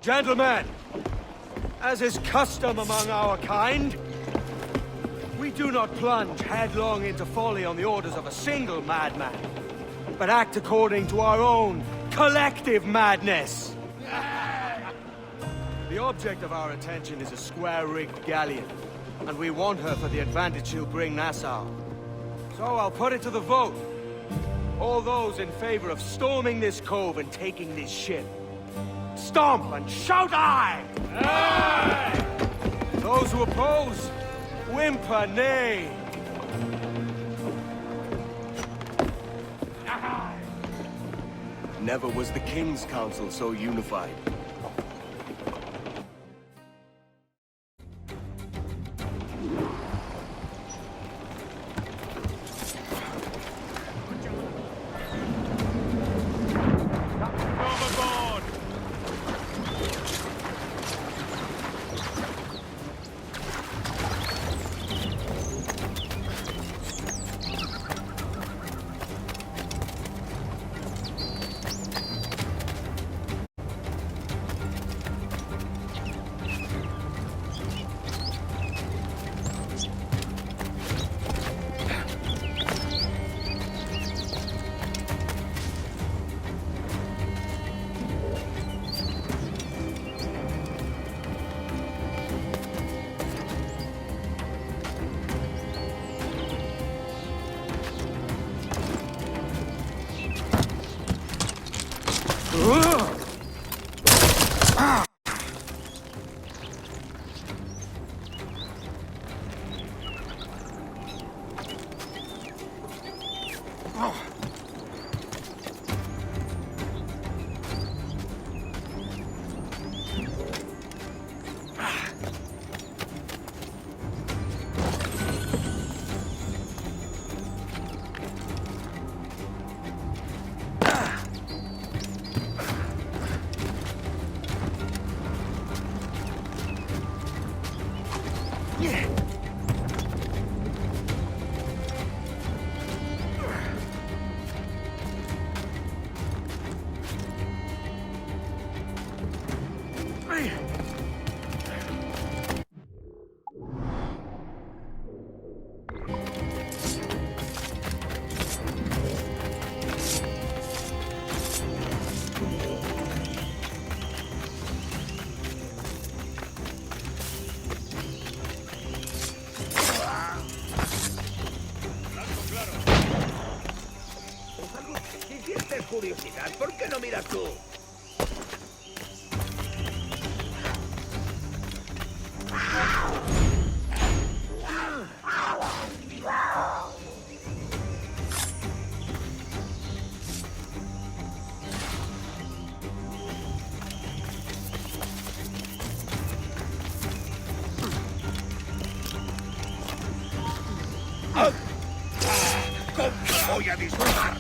Gentlemen, as is custom among our kind, we do not plunge headlong into folly on the orders of a single madman, but act according to our own collective madness. The object of our attention is a square-rigged galleon, and we want her for the advantage she'll bring Nassau. So I'll put it to the vote. All those in favor of storming this cove and taking this ship, stomp and shout aye! Aye! Those who oppose, whimper nay. Never was the King's Council so unified. Curiosidad, ¿por qué no miras tú? ¿Cómo voy a disparar?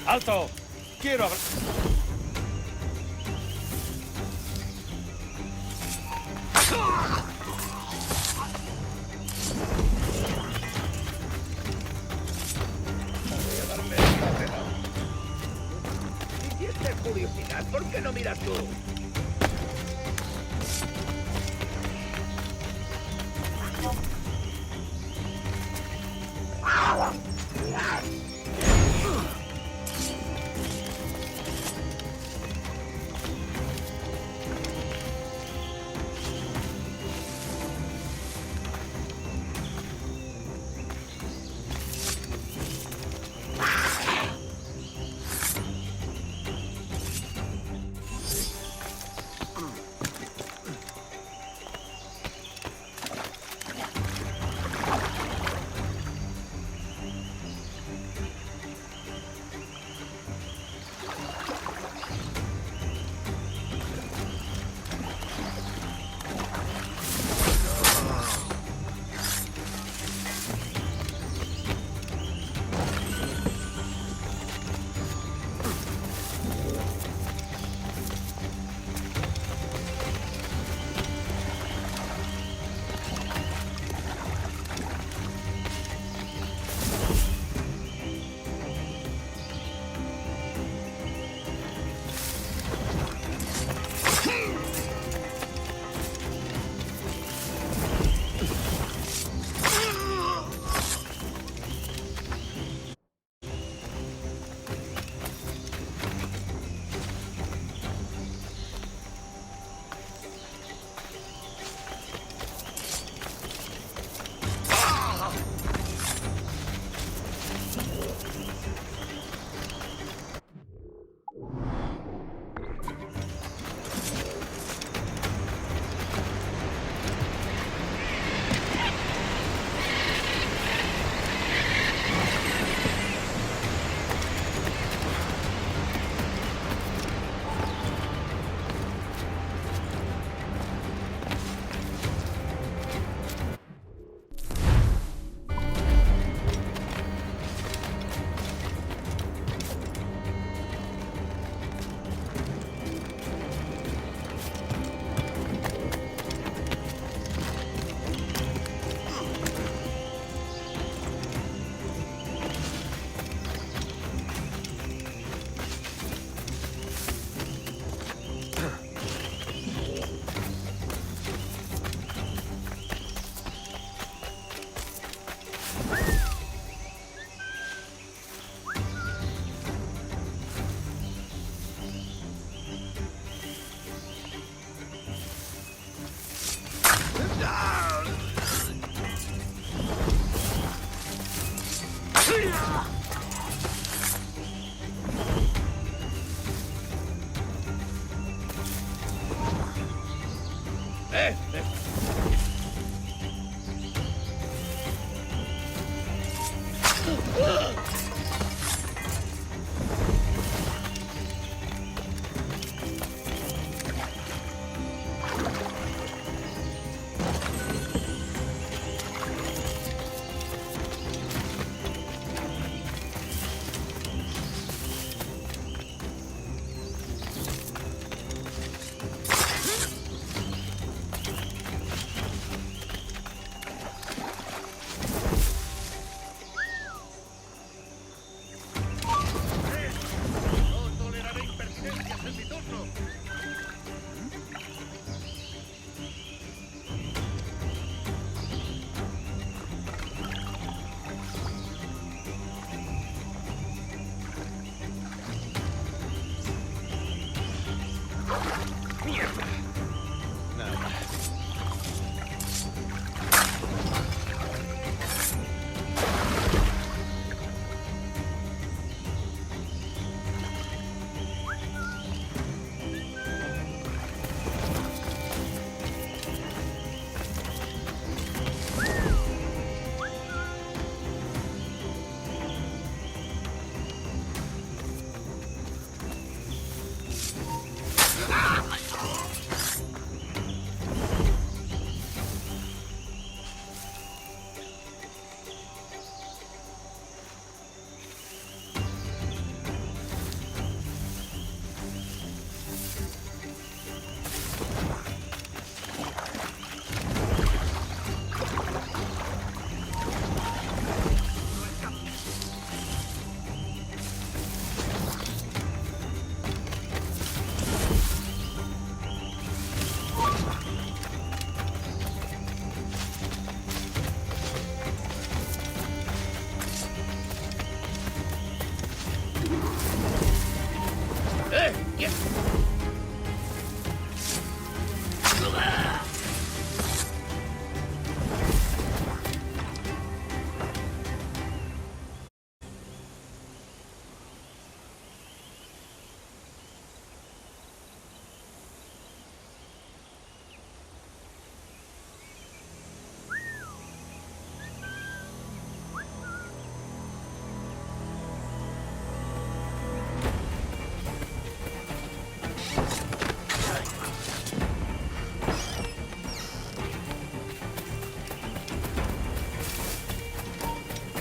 ¡Alto! ¡Quiero hablar! Si tienes curiosidad, ¿por qué no miras tú? ¡Eh! No toleraré impertinencias en mi turno. ¡Mierda! Nada. ¡Yes!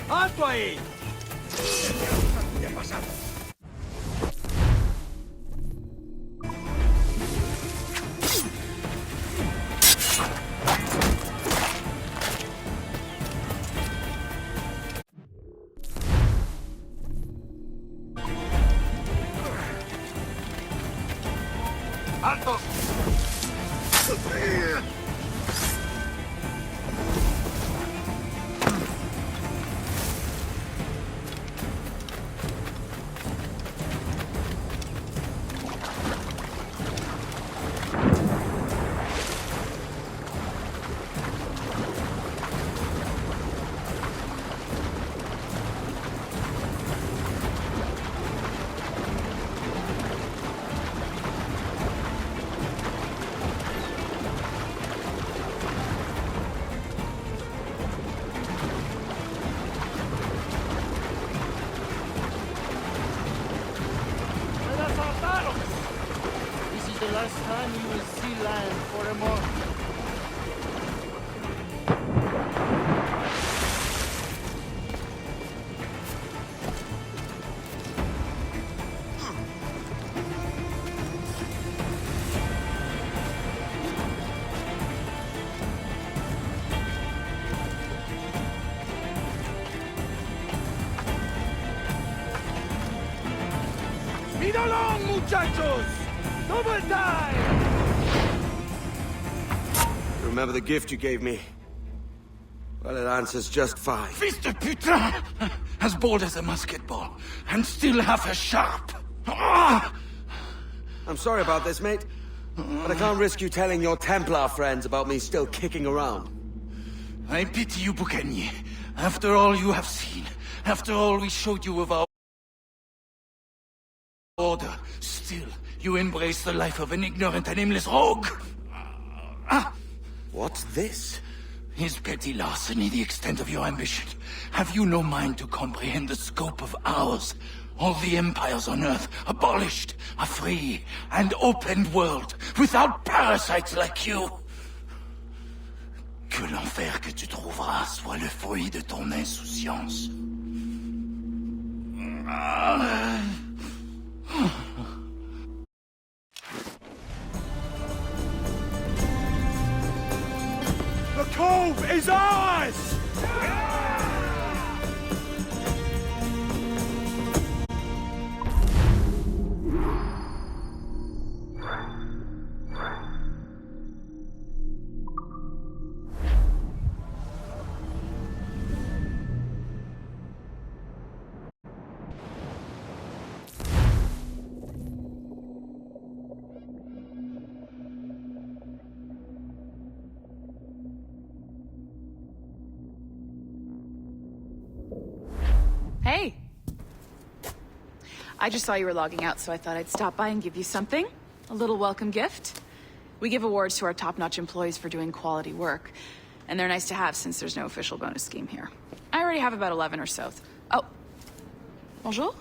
¡Alto ahí! ¿Qué ha pasado? ¡Alto! This is the last time you will see land for a month. ¡Speed along, muchachos! Double time! Remember the gift you gave me? Well, it answers just fine. Fils de putain! As bold as a musket ball, and still half as sharp. Ah! I'm sorry about this, mate. But I can't risk you telling your Templar friends about me still kicking around. I pity you, Bucanier. After all you have seen, after all we showed you of our order, still you embrace the life of an ignorant and aimless rogue. Ah! What's this? Is petty larceny the extent of your ambition? Have you no mind to comprehend the scope of ours? All the empires on Earth abolished, a free and open world, without parasites like you. Que l'enfer que tu trouveras soit le fruit de ton insouciance. The cove is ours! Hey! I just saw you were logging out, so I thought I'd stop by and give you something. A little welcome gift. We give awards to our top-notch employees for doing quality work, and they're nice to have since there's no official bonus scheme here. I already have about 11 or so. Oh. Bonjour?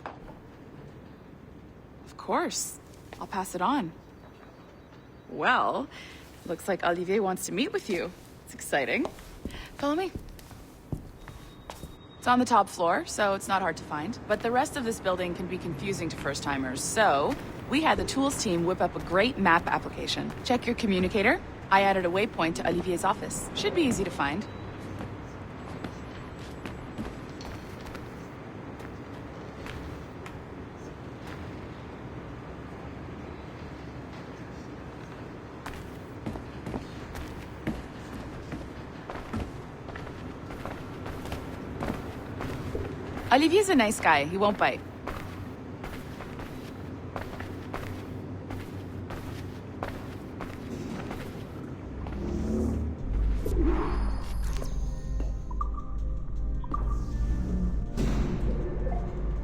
Of course. I'll pass it on. Well, looks like Olivier wants to meet with you. It's exciting. Follow me. It's on the top floor, so it's not hard to find. But the rest of this building can be confusing to first-timers, so we had the tools team whip up a great map application. Check your communicator. I added a waypoint to Olivier's office. Should be easy to find. Olivier's a nice guy. He won't bite.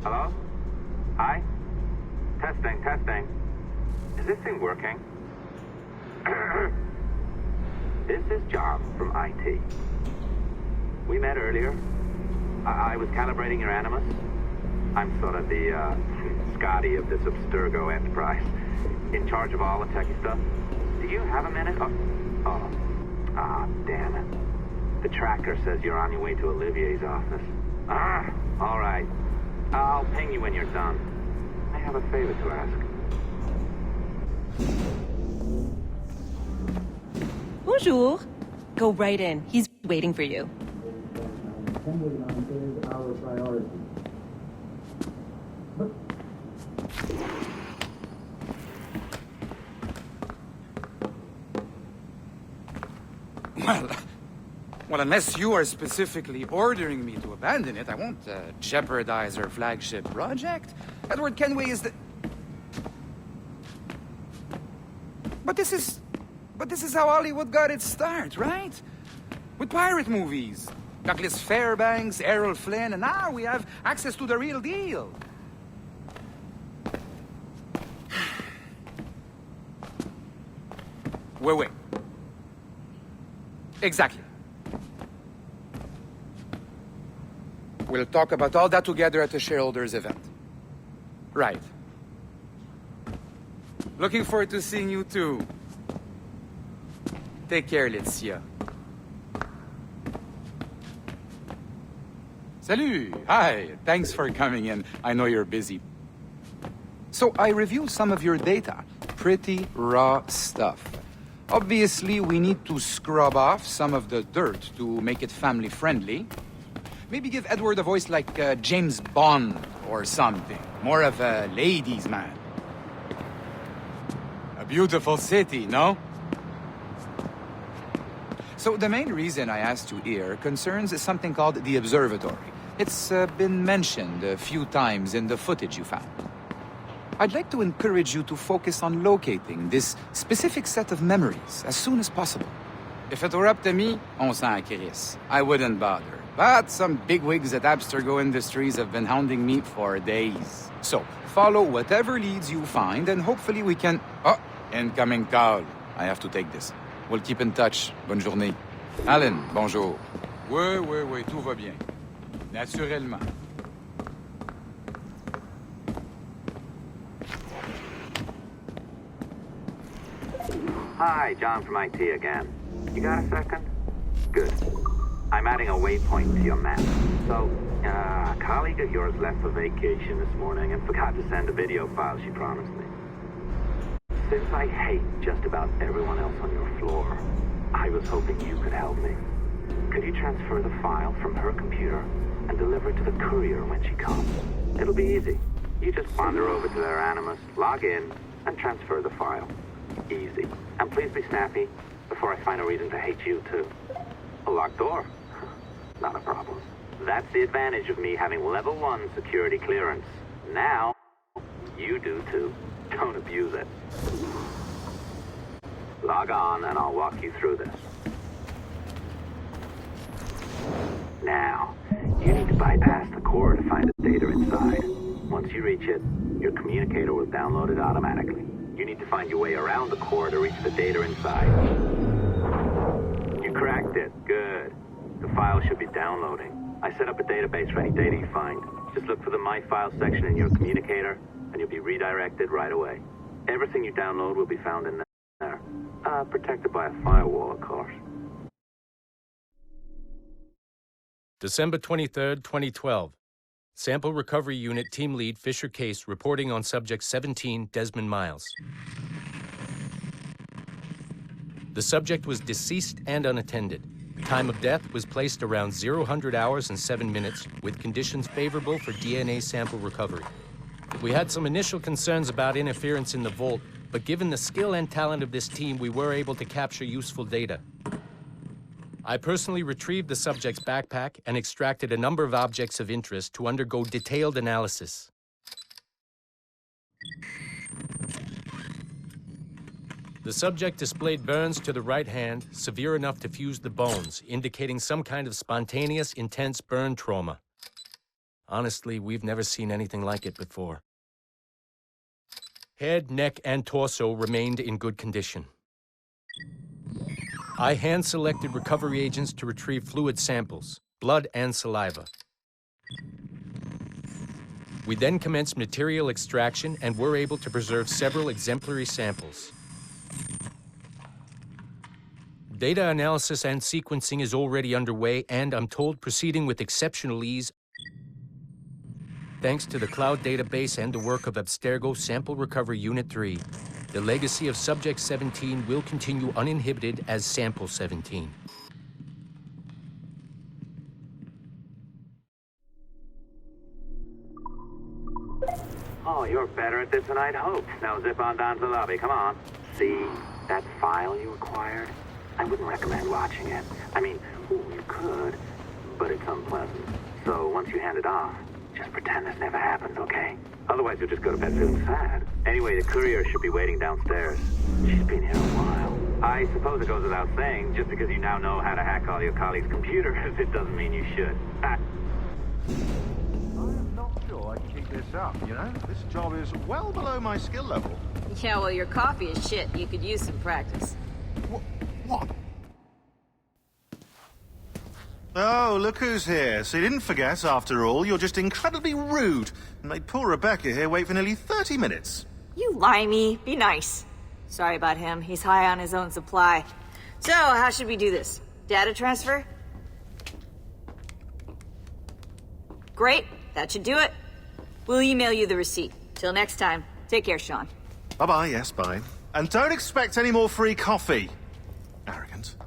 Hello? Hi? Testing. Is this thing working? This is John from IT. We met earlier. I was calibrating your Animus. I'm sort of the, Scotty of this Abstergo enterprise. In charge of all the techie stuff. Do you have a minute? Damn it. The tracker says you're on your way to Olivier's office. All right. I'll ping you when you're done. I have a favor to ask. Bonjour. Go right in. He's waiting for you. Our priority. Well, unless you are specifically ordering me to abandon it, I won't jeopardize our flagship project. Edward Kenway is the... But this is how Hollywood got its start, right? With pirate movies. Douglas Fairbanks, Errol Flynn, and now we have access to the real deal. Wait. Exactly. We'll talk about all that together at the shareholders event. Right. Looking forward to seeing you too. Take care, Laetitia. Salut! Hi! Thanks for coming in. I know you're busy. So I reviewed some of your data. Pretty raw stuff. Obviously, we need to scrub off some of the dirt to make it family-friendly. Maybe give Edward a voice like James Bond or something. More of a ladies' man. A beautiful city, no? So the main reason I asked you here concerns something called the Observatory. It's been mentioned a few times in the footage you found. I'd like to encourage you to focus on locating this specific set of memories as soon as possible. If it were up to me, on s'en crisse. I wouldn't bother. But some bigwigs at Abstergo Industries have been hounding me for days. So, follow whatever leads you find, and hopefully we can... Oh, incoming call. I have to take this. We'll keep in touch. Bonne journée. Alan, bonjour. Oui, tout va bien. Naturellement. Hi, John from IT again. You got a second? Good. I'm adding a waypoint to your map. So, a colleague of yours left for vacation this morning and forgot to send a video file she promised me. Since I hate just about everyone else on your floor, I was hoping you could help me. Could you transfer the file from her computer and deliver it to the courier when she comes? It'll be easy. You just wander over to their Animus, log in, and transfer the file. Easy. And please be snappy before I find a reason to hate you too. A locked door? Not a problem. That's the advantage of me having level 1 security clearance. Now, you do too. Don't abuse it. Log on and I'll walk you through this. Now, you need to bypass the core to find the data inside. Once you reach it, your communicator will download it automatically. You need to find your way around the core to reach the data inside. You cracked it. Good. The file should be downloading. I set up a database for any data you find. Just look for the My Files section in your communicator, and you'll be redirected right away. Everything you download will be found in there. Protected by a firewall, of course. December 23rd, 2012. Sample Recovery Unit Team Lead Fisher Case reporting on Subject 17, Desmond Miles. The subject was deceased and unattended. Time of death was placed around 0000 hours and 7 minutes, with conditions favorable for DNA sample recovery. We had some initial concerns about interference in the vault, but given the skill and talent of this team, we were able to capture useful data. I personally retrieved the subject's backpack and extracted a number of objects of interest to undergo detailed analysis. The subject displayed burns to the right hand, severe enough to fuse the bones, indicating some kind of spontaneous, intense burn trauma. Honestly, we've never seen anything like it before. Head, neck, and torso remained in good condition. I hand-selected recovery agents to retrieve fluid samples, blood and saliva. We then commenced material extraction and were able to preserve several exemplary samples. Data analysis and sequencing is already underway, and I'm told proceeding with exceptional ease. Thanks to the cloud database and the work of Abstergo Sample Recovery Unit 3, the legacy of Subject 17 will continue uninhibited as Sample 17. Oh, you're better at this than I'd hoped. Now zip on down to the lobby. Come on. See that file you acquired? I wouldn't recommend watching it. I mean, you could, but it's unpleasant. So once you hand it off, just pretend this never happened, okay? Otherwise, you'll just go to bed feeling sad. Anyway, the courier should be waiting downstairs. She's been here a while. I suppose it goes without saying, just because you now know how to hack all your colleagues' computers, it doesn't mean you should. I am not sure I can keep this up, you know? This job is well below my skill level. Yeah, well, your coffee is shit. You could use some practice. What? Oh, look who's here. So you didn't forget, after all. You're just incredibly rude and made poor Rebecca here wait for nearly 30 minutes. You limey. Be nice. Sorry about him. He's high on his own supply. So, how should we do this? Data transfer? Great. That should do it. We'll email you the receipt. Till next time. Take care, Sean. Bye-bye, yes, bye. And don't expect any more free coffee. Arrogant.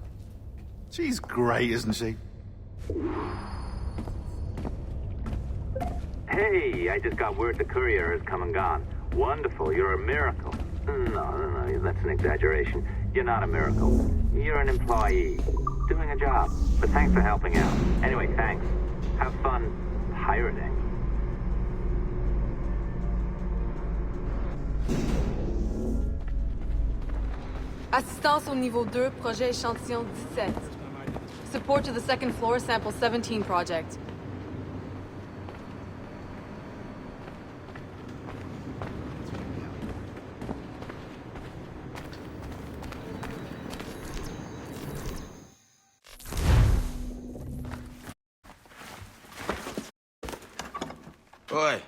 She's great, isn't she? Hey, I just got word the courier has come and gone. Wonderful, you're a miracle. No, that's an exaggeration. You're not a miracle. You're an employee, doing a job. But thanks for helping out. Anyway, thanks. Have fun pirating. Assistance au niveau 2, projet échantillon 17. Support to the second floor, sample 17 project. Oi.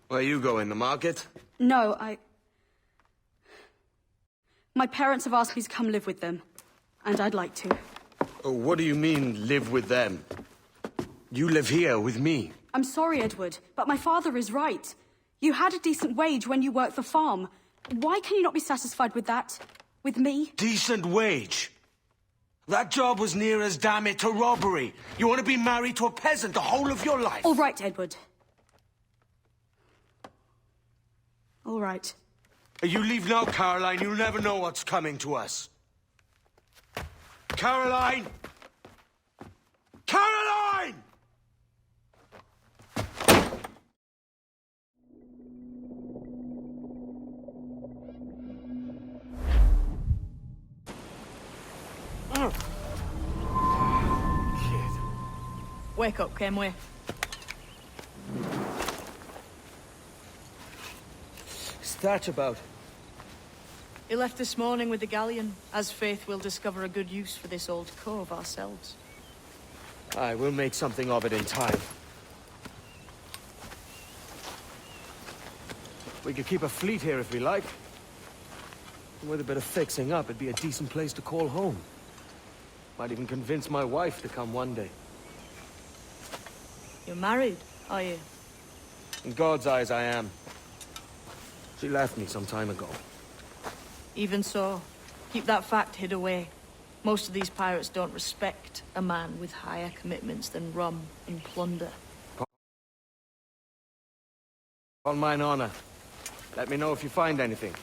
Where you going, the market? No, My parents have asked me to come live with them, and I'd like to. Oh, what do you mean, live with them? You live here with me. I'm sorry, Edward, but my father is right. You had a decent wage when you worked the farm. Why can you not be satisfied with that? With me? Decent wage? That job was near as, damn it, to robbery. You want to be married to a peasant the whole of your life? All right, Edward. All right. You leave now, Caroline. You'll never know what's coming to us. Caroline! Caroline! Wake up, Kenway. What's that about? He left this morning with the galleon. As faith, we'll discover a good use for this old cove ourselves. Aye, we'll make something of it in time. We could keep a fleet here if we like. And with a bit of fixing up, it'd be a decent place to call home. Might even convince my wife to come one day. You're married, are you? In God's eyes, I am. She left me some time ago. Even so, keep that fact hid away. Most of these pirates don't respect a man with higher commitments than rum and plunder. On mine honor. Let me know if you find anything.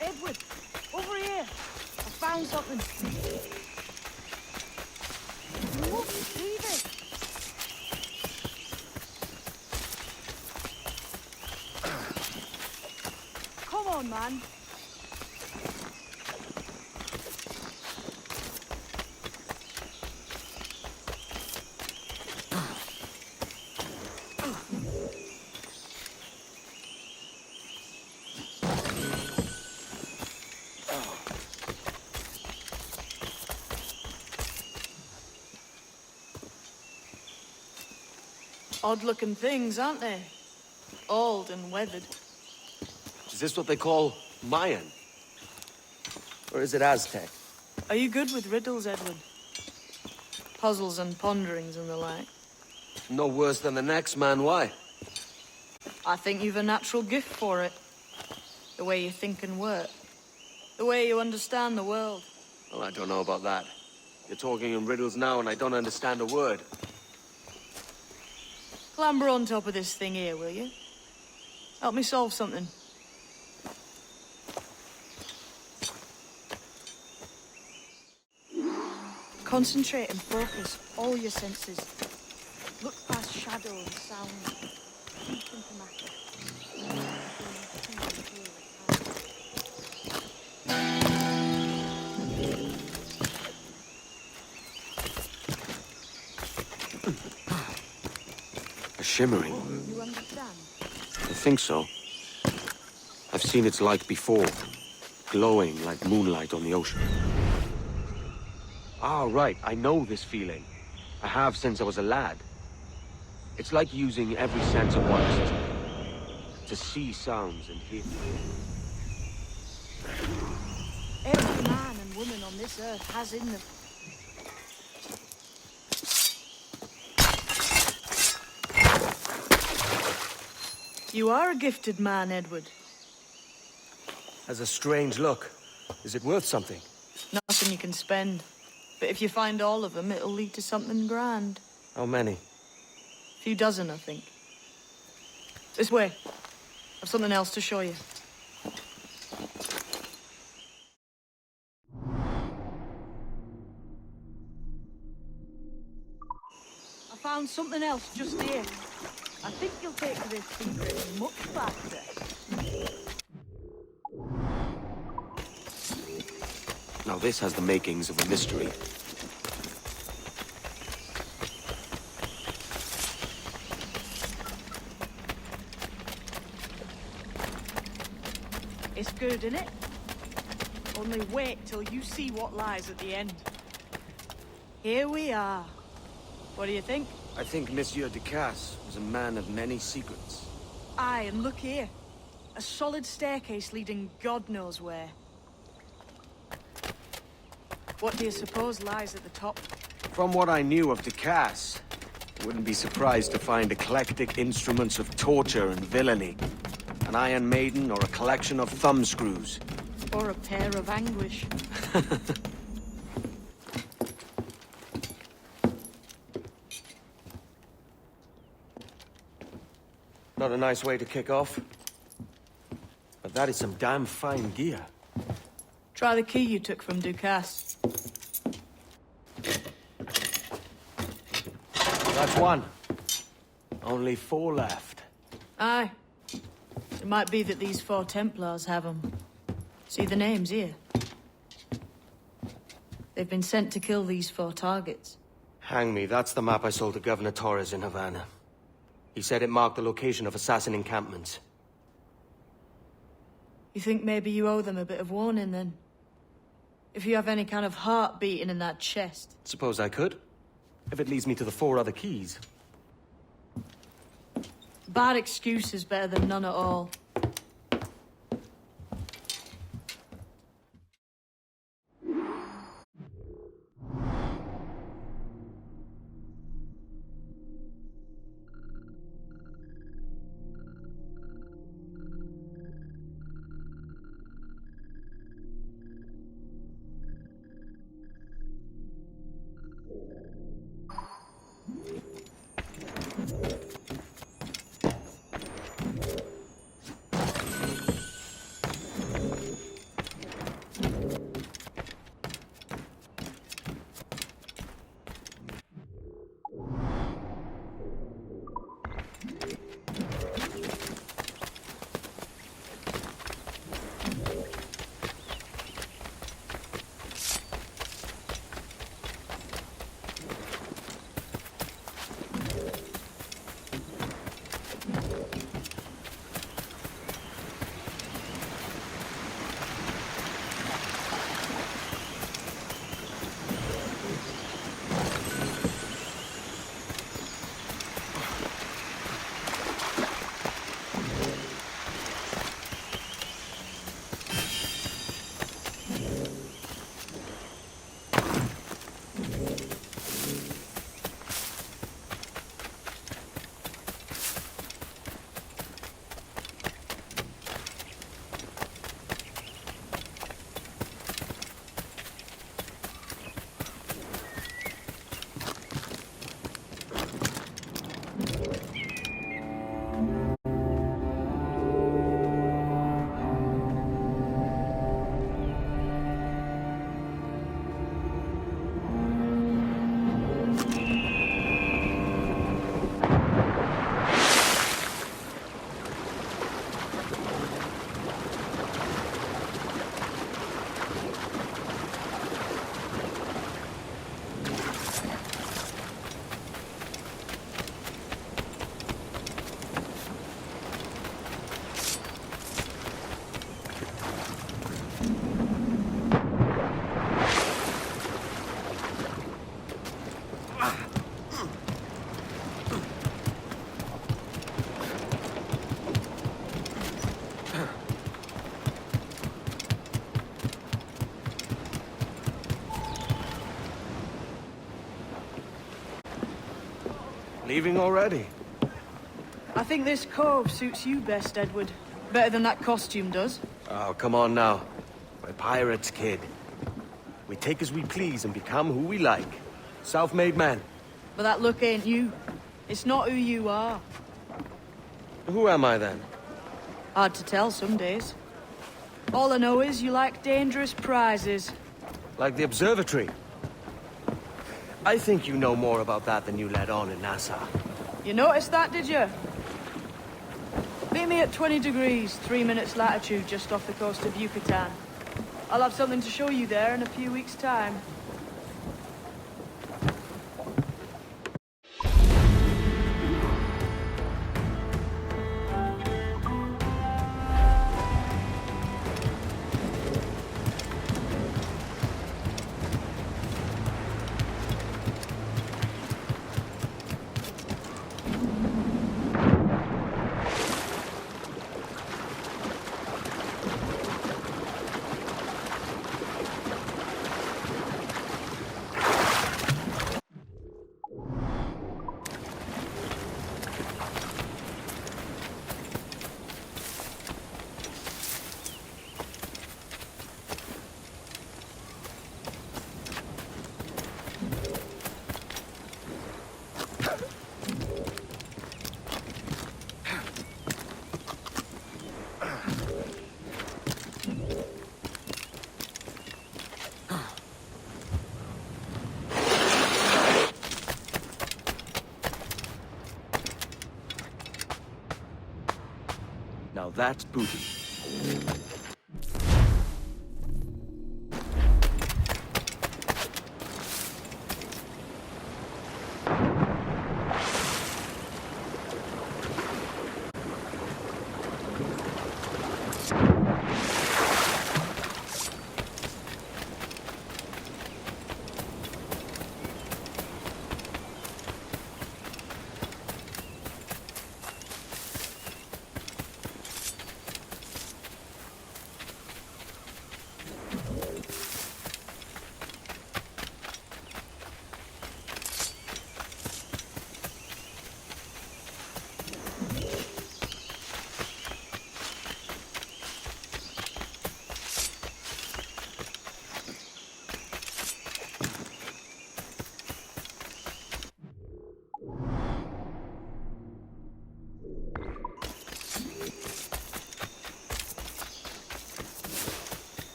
Edward, over here. I found something. Look, leave it. Come on, man. Odd-looking things, aren't they? Old and weathered. Is this what they call Mayan? Or is it Aztec? Are you good with riddles, Edward? Puzzles and ponderings and the like? No worse than the next man, why? I think you've a natural gift for it. The way you think and work. The way you understand the world. Well, I don't know about that. You're talking in riddles now and I don't understand a word. Clamber on top of this thing here, will you? Help me solve something. Concentrate and focus all your senses. Look past shadow and sound. Think into matter. Shimmering. You understand? I think so. I've seen its like before. Glowing like moonlight on the ocean. Ah, right. I know this feeling. I have since I was a lad. It's like using every sense at once. To see sounds and hear. Every man and woman on this earth has in them. You are a gifted man, Edward. Has a strange look. Is it worth something? Nothing you can spend. But if you find all of them, it'll lead to something grand. How many? A few dozen, I think. This way. I've something else to show you. found something else just here. I think you'll take to this secret much faster. Now this has the makings of a mystery. It's good, innit? Only wait till you see what lies at the end. Here we are. What do you think? I think Monsieur Ducasse was a man of many secrets. Aye, and look here. A solid staircase leading God knows where. What do you suppose lies at the top? From what I knew of Ducasse, I wouldn't be surprised to find eclectic instruments of torture and villainy. An Iron Maiden or a collection of thumbscrews. Or a pair of anguish. Not a nice way to kick off. But that is some damn fine gear. Try the key you took from Ducasse. That's one. Only 4 left. Aye. It might be that these 4 Templars have them. See the names here? They've been sent to kill these 4 targets. Hang me, that's the map I sold to Governor Torres in Havana. He said it marked the location of assassin encampments. You think maybe you owe them a bit of warning, then? If you have any kind of heart beating in that chest. Suppose I could. If it leads me to the 4 other keys. Bad excuse is better than none at all. Leaving already? I think this cove suits you best, Edward. Better than that costume does. Oh, come on now. We're pirates, kid. We take as we please and become who we like. Self-made men. But that look ain't you. It's not who you are. Who am I, then? Hard to tell some days. All I know is you like dangerous prizes. Like the observatory. I think you know more about that than you let on in Nassau. You noticed that, did you? Meet me at 20 degrees, 3 minutes latitude just off the coast of Yucatan. I'll have something to show you there in a few weeks' time. Now that's booty.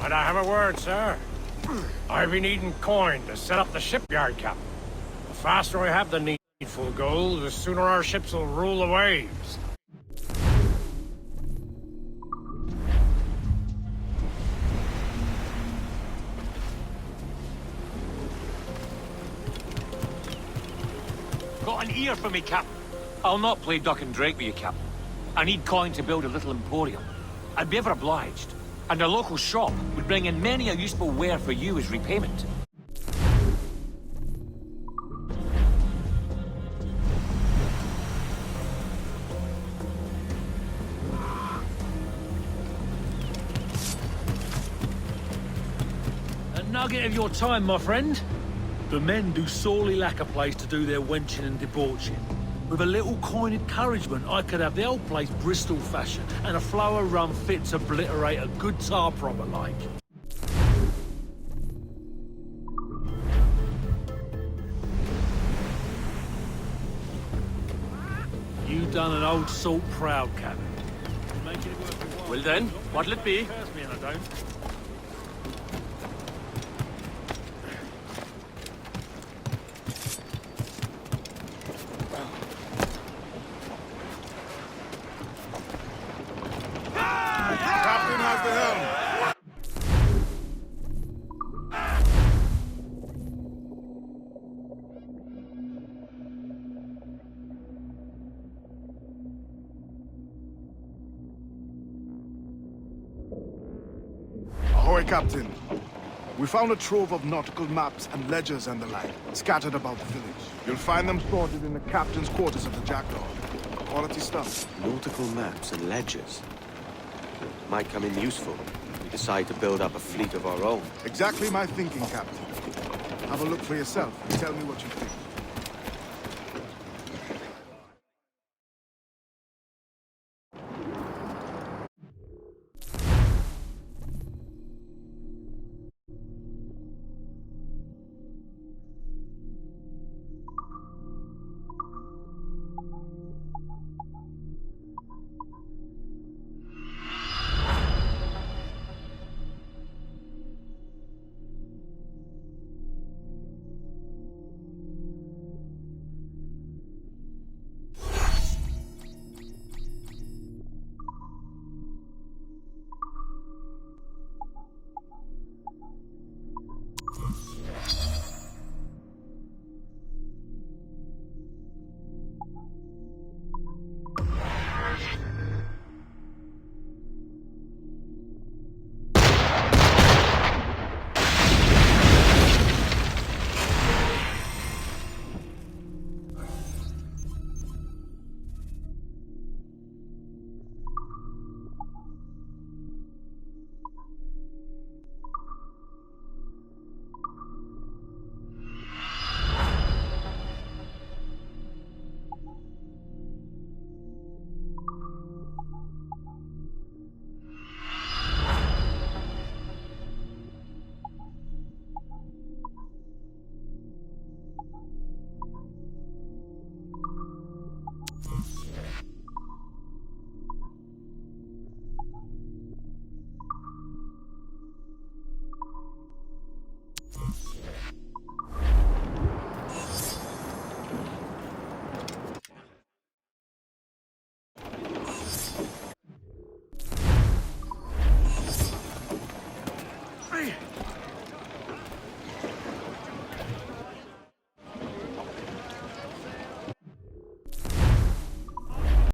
Might I have a word, sir? I've been needing coin to set up the shipyard, Captain. The faster I have the needful gold, the sooner our ships will rule the waves. Got an ear for me, Cap. I'll not play duck and drake with you, Cap. I need coin to build a little emporium. I'd be ever obliged. And a local shop would bring in many a useful ware for you as repayment. A nugget of your time, my friend. The men do sorely lack a place to do their wenching and debauching. With a little coin encouragement, I could have the old place Bristol fashion, and a flow of rum fit to obliterate a good tar proper like. You done an old salt proud, Captain. Making it worth your while. Well then, what'll it be? Curse me and I don't. Captain has the helm. Ahoy, Captain. We found a trove of nautical maps and ledgers and the like, scattered about the village. You'll find them stored in the captain's quarters of the Jackdaw. Quality stuff. Nautical maps and ledgers. Might come in useful if we decide to build up a fleet of our own. Exactly my thinking, Captain. Have a look for yourself and tell me what you think.